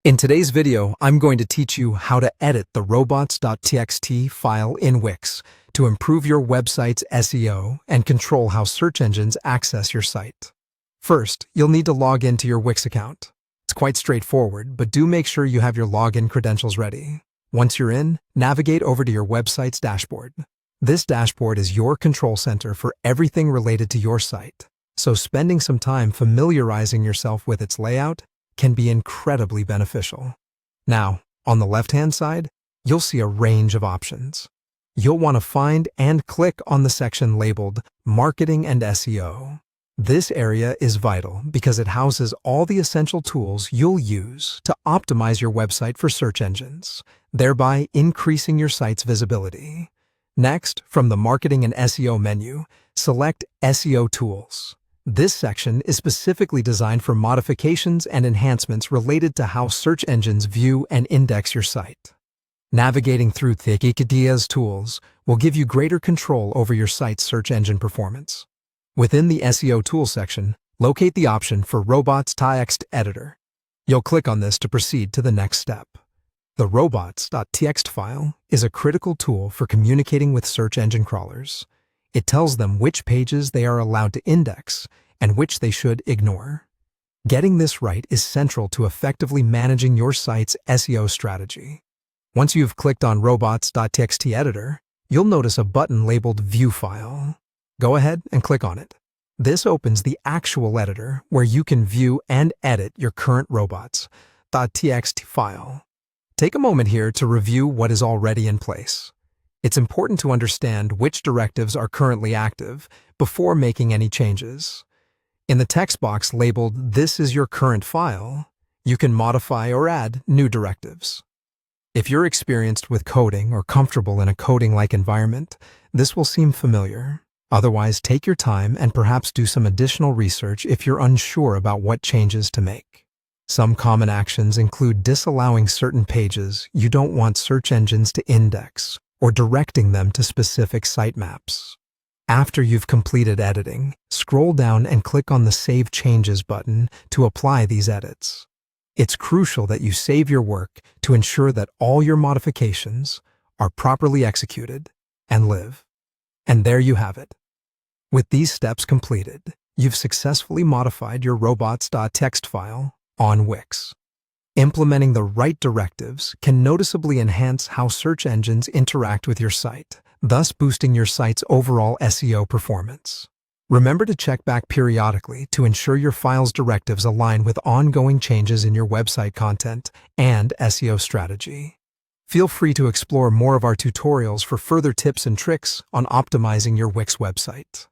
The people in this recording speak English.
In today's video, I'm going to teach you how to edit the robots.txt file in Wix to improve your website's SEO and control how search engines access your site. First, you'll need to log into your Wix account. It's quite straightforward, but do make sure you have your login credentials ready. Once you're in, navigate over to your website's dashboard. This dashboard is your control center for everything related to your site, so spending some time familiarizing yourself with its layout can be incredibly beneficial. Now, on the left-hand side, you'll see a range of options. You'll want to find and click on the section labeled Marketing and SEO. This area is vital because it houses all the essential tools you'll use to optimize your website for search engines, thereby increasing your site's visibility. Next, from the Marketing and SEO menu, select SEO Tools. This section is specifically designed for modifications and enhancements related to how search engines view and index your site. Navigating through these tools will give you greater control over your site's search engine performance. Within the SEO Tools section, locate the option for robots.txt editor. You'll click on this to proceed to the next step. The robots.txt file is a critical tool for communicating with search engine crawlers. It tells them which pages they are allowed to index and which they should ignore. Getting this right is central to effectively managing your site's SEO strategy. Once you've clicked on robots.txt editor, you'll notice a button labeled View File. Go ahead and click on it. This opens the actual editor where you can view and edit your current robots.txt file. Take a moment here to review what is already in place. It's important to understand which directives are currently active before making any changes. In the text box labeled "This is your current file," you can modify or add new directives. If you're experienced with coding or comfortable in a coding-like environment, this will seem familiar. Otherwise, take your time and perhaps do some additional research if you're unsure about what changes to make. Some common actions include disallowing certain pages you don't want search engines to index, or directing them to specific sitemaps. After you've completed editing, scroll down and click on the Save Changes button to apply these edits. It's crucial that you save your work to ensure that all your modifications are properly executed and live. And there you have it. With these steps completed, you've successfully modified your robots.txt file on Wix. Implementing the right directives can noticeably enhance how search engines interact with your site, thus boosting your site's overall SEO performance. Remember to check back periodically to ensure your file's directives align with ongoing changes in your website content and SEO strategy. Feel free to explore more of our tutorials for further tips and tricks on optimizing your Wix website.